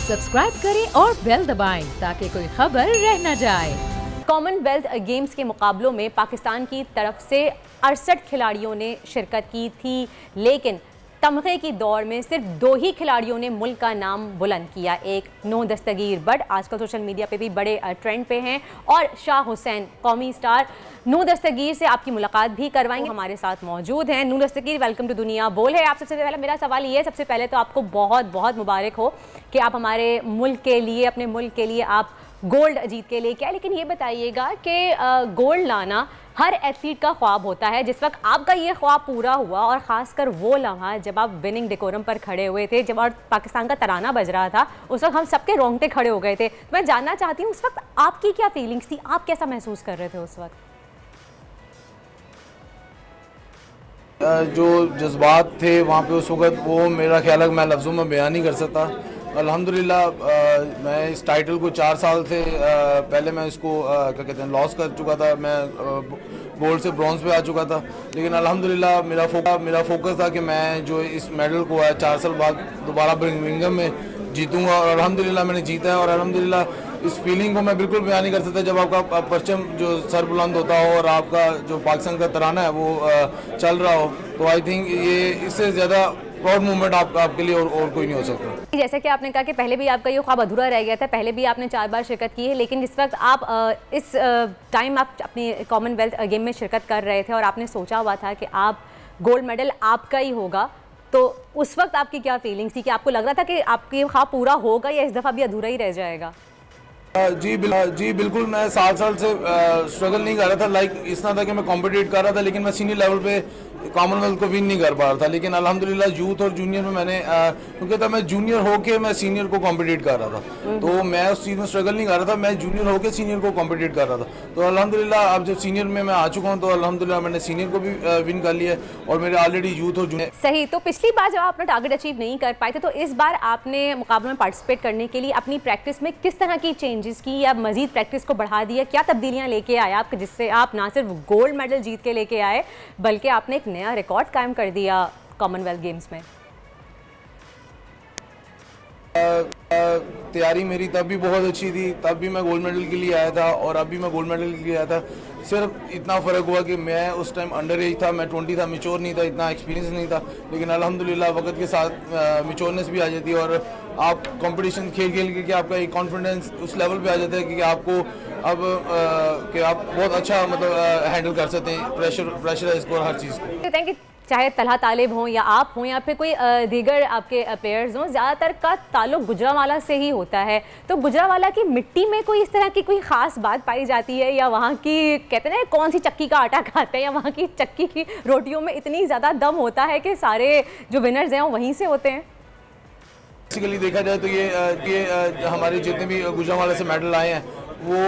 Subscribe करें और bell दबाएं ताकि कोई खबर रह न जाए। कॉमनवेल्थ गेम्स के मुकाबलों में पाकिस्तान की तरफ से 68 खिलाड़ियों ने शिरकत की थी, लेकिन तमगे की दौड़ में सिर्फ 2 ही खिलाड़ियों ने मुल्क का नाम बुलंद किया। एक नो दस्तगीर बट आजकल सोशल मीडिया पे भी बड़े ट्रेंड पे हैं, और शाह हुसैन कौमी स्टार। नो दस्तगीर से आपकी मुलाकात भी करवाएंगे, हमारे साथ मौजूद हैं। नो दस्तगीर, वेलकम टू दुनिया बोल है। आप सबसे पहले मेरा सवाल ये है, सबसे पहले तो आपको बहुत बहुत मुबारक हो कि आप हमारे मुल्क के लिए, अपने मुल्क के लिए आप गोल्ड जीत के लेके आए। लेकिन ये बताइएगा कि गोल्ड लाना हर एथलीट का ख्वाब होता है। जिस वक्त आपका ये ख्वाब पूरा हुआ, और ख़ासकर वो लम्हा जब आप विनिंग डेकोरम पर खड़े हुए थे, जब और पाकिस्तान का तराना बज रहा था, उस वक्त हम सबके रोंगटे खड़े हो गए थे। तो मैं जानना चाहती हूँ उस वक्त आपकी क्या फीलिंग्स थी, आप कैसा महसूस कर रहे थे उस वक्त? जो जज्बात थे वहाँ पे उस वक्त, वो मेरा ख्याल है मैं लफ्ज़ों में बयान नहीं कर सकता। अल्हम्दुलिल्लाह मैं इस टाइटल को 4 साल से पहले मैं इसको क्या कहते हैं लॉस कर चुका था। मैं गोल्ड से ब्रॉन्ज पे आ चुका था, लेकिन अल्हम्दुलिल्लाह मेरा फोकस था कि मैं जो इस मेडल को है 4 साल बाद दोबारा बर्मिंघम में जीतूंगा, और अल्हम्दुलिल्लाह मैंने जीता है। और अल्हम्दुलिल्लाह इस फीलिंग को मैं बिल्कुल बयान नहीं कर सकता जब आपका परचम जो सर बुलंद होता हो और आपका जो पाकिस्तान का तराना है वो चल रहा हो, तो आई थिंक ये इससे ज़्यादा प्राउड मोमेंट आपके लिए और कोई नहीं हो सकता। जैसे कि आपने कहा कि पहले भी आपका ये ख्वाब अधूरा रह गया था, पहले भी आपने 4 बार शिरकत की है, लेकिन जिस वक्त आप इस टाइम आप अपनी कॉमनवेल्थ गेम में शिरकत कर रहे थे और आपने सोचा हुआ था कि आप गोल्ड मेडल आपका ही होगा, तो उस वक्त आपकी क्या फीलिंग्स थी? कि आपको लग रहा था कि आपकी ख्वाब पूरा होगा या इस दफ़ा भी अधूरा ही रह जाएगा? जी बिल्कुल। मैं 7 साल से स्ट्रगल नहीं कर रहा था। लाइक इस तरह था कि मैं कॉम्पिटिट कर रहा था, लेकिन मैं सीनियर लेवल पे कॉमनवेल्थ को विन नहीं कर पा रहा था। लेकिन अल्हम्दुलिल्लाह यूथ और जूनियर में मैंने क्योंकि था मैं जूनियर होके मैं सीनियर को कॉम्पिटिट कर रहा था, तो मैं उस चीज़ में स्ट्रगल नहीं कर रहा था। मैं जूनियर होके सीनियर को कॉम्पिटिट कर रहा था, तो अल्हम्दुलिल्लाह अब जब सीनियर में मैं आ चुका हूँ, तो अल्हम्दुलिल्लाह मैंने सीनियर को भी विन कर लिया और मेरे ऑलरेडी यूथ और जूनियर। सही। तो पिछली बार जब आप अपना टारगेट अचीव नहीं कर पाए थे, तो इस बार आपने मुकाबले में पार्टिसिपेट करने के लिए अपनी प्रैक्टिस में किस तरह की चेंजेस की या मजीद प्रैक्टिस को बढ़ा दिया? क्या तब्दीलियां लेके आए आप, जिससे आप ना सिर्फ गोल्ड मेडल जीत के लेके आए, बल्कि आपने एक नया रिकॉर्ड कायम कर दिया कॉमनवेल्थ गेम्स में? तैयारी मेरी तब भी बहुत अच्छी थी, तब भी मैं गोल्ड मेडल के लिए आया था और अभी मैं गोल्ड मेडल के लिए आया था। सिर्फ इतना फ़र्क हुआ कि मैं उस टाइम अंडर एज था, मैं 20 था, मैच्योर नहीं था, इतना एक्सपीरियंस नहीं था। लेकिन अल्हम्दुलिल्लाह वक्त के साथ मैच्योरनेस भी आ जाती है, और आप कंपटीशन खेल के आपका एक कॉन्फिडेंस उस लेवल पे आ जाता है कि आपको अब कि आप बहुत अच्छा मतलब हैंडल कर सकते हैं प्रेशराइज को और हर चीज़ को। चाहे तलहा तालिब हों या आप हों या फिर कोई दीगर आपके प्लेयर्स हों, ज़्यादातर का ताल्लुक गुजरांवाला से ही होता है। तो गुजरांवाला की मिट्टी में कोई इस तरह की कोई ख़ास बात पाई जाती है, या वहाँ की कहते हैं कौन सी चक्की का आटा खाते हैं, या वहाँ की चक्की की रोटियों में इतनी ज़्यादा दम होता है कि सारे जो विनर्स हैं वो वहीं से होते हैं? बेसिकली देखा जाए तो ये हमारे जितने भी गुजरांवाला से मेडल आए हैं वो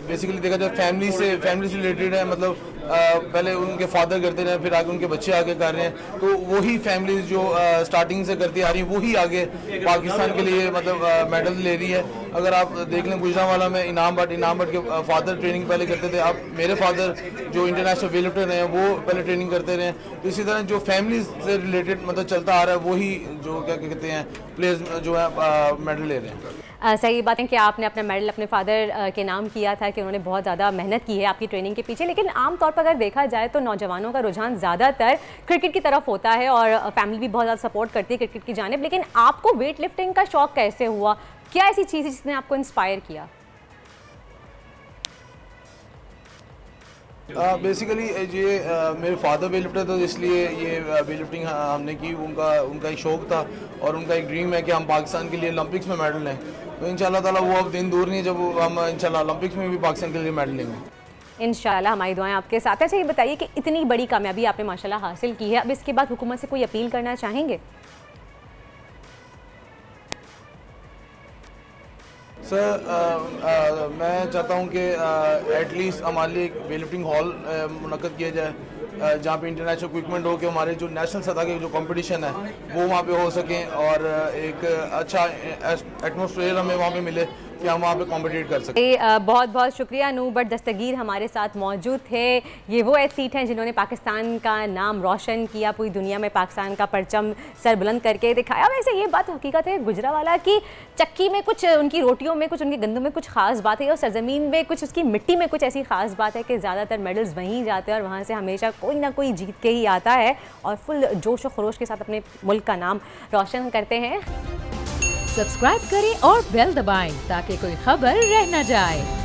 बेसिकली देखा जाए फैमिली से रिलेटेड है। मतलब पहले उनके फादर करते रहे, फिर आगे उनके बच्चे आगे कर रहे हैं, तो वही फैमिली जो स्टार्टिंग से करती आ रही है वही आगे पाकिस्तान के लिए मतलब मेडल ले रही है। अगर आप देख लें गुजरांवाला में इनाम भट्ट के फादर ट्रेनिंग पहले करते थे। अब मेरे फादर जो इंटरनेशनल वेट लिफ्टर हैं वो पहले ट्रेनिंग करते रहे। तो इसी तरह जो फैमिली से रिलेटेड मतलब चलता आ रहा है, वही जो क्या कहते हैं प्लेयर्स जो है मेडल ले रहे हैं। सही बात है कि आपने अपना मेडल अपने फादर के नाम किया था, कि उन्होंने बहुत ज़्यादा मेहनत की है आपकी ट्रेनिंग के पीछे। लेकिन आम तौर पर अगर देखा जाए तो नौजवानों का रुझान ज़्यादातर क्रिकेट की तरफ होता है, और फैमिली भी बहुत ज़्यादा सपोर्ट करती है क्रिकेट की जानिब। लेकिन आपको वेट लिफ्टिंग का शौक़ कैसे हुआ? क्या ऐसी चीज़ है जिसने आपको इंस्पायर किया? बेसिकली ये मेरे फादर वेट लिफ्टर थे, इसलिए ये वेट लिफ्टिंग हमने की। उनका एक शौक़ था और उनका एक ड्रीम है कि हम पाकिस्तान के लिए ओलंपिक्स में मेडल लें। तो इंशाल्लाह ताला वो अब दिन दूर नहीं है जब हम इंशाल्लाह ओलंपिक्स में भी पाकिस्तान के लिए मेडल लेंगे। इंशाल्लाह हमारी दुआएं आपके साथ हैं। अच्छा, ये बताइए कि इतनी बड़ी कामयाबी आपने माशाल्लाह हासिल की है, अब इसके बाद हुकूमत से कोई अपील करना चाहेंगे? सर मैं चाहता हूँ कि एटलीस्ट हमारे लिए एक वेट लिफ्टिंग हॉल मुनक्कद किया जाए, जहाँ पे इंटरनेशनल इक्विपमेंट हो, कि हमारे जो नेशनल सतह के जो कंपटीशन है वो वहाँ पे हो सकें, और एक अच्छा एटमॉस्फेयर हमें वहाँ पे मिले। कि हम वहाँ पे कॉम्पिटिट कर सकें। बहुत बहुत शुक्रिया अनूप बट दस्तगीर हमारे साथ मौजूद थे। ये वो एथलीट हैं जिन्होंने पाकिस्तान का नाम रोशन किया, पूरी दुनिया में पाकिस्तान का परचम सर बुलंद करके दिखाया। वैसे ये बात हकीकत है गुजरावाला की, चक्की में कुछ, उनकी रोटियों में कुछ, उनके गंदों में कुछ खास बात है, और सरजमीन में कुछ, उसकी मिट्टी में कुछ ऐसी खास बात है कि ज़्यादातर मेडल्स वहीं जाते हैं और वहाँ से हमेशा कोई ना कोई जीत के ही आता है और फुल जोश और खरोश के साथ अपने मुल्क का नाम रोशन करते हैं। सब्सक्राइब करें और बेल दबाएं ताकि कोई खबर रह न जाए।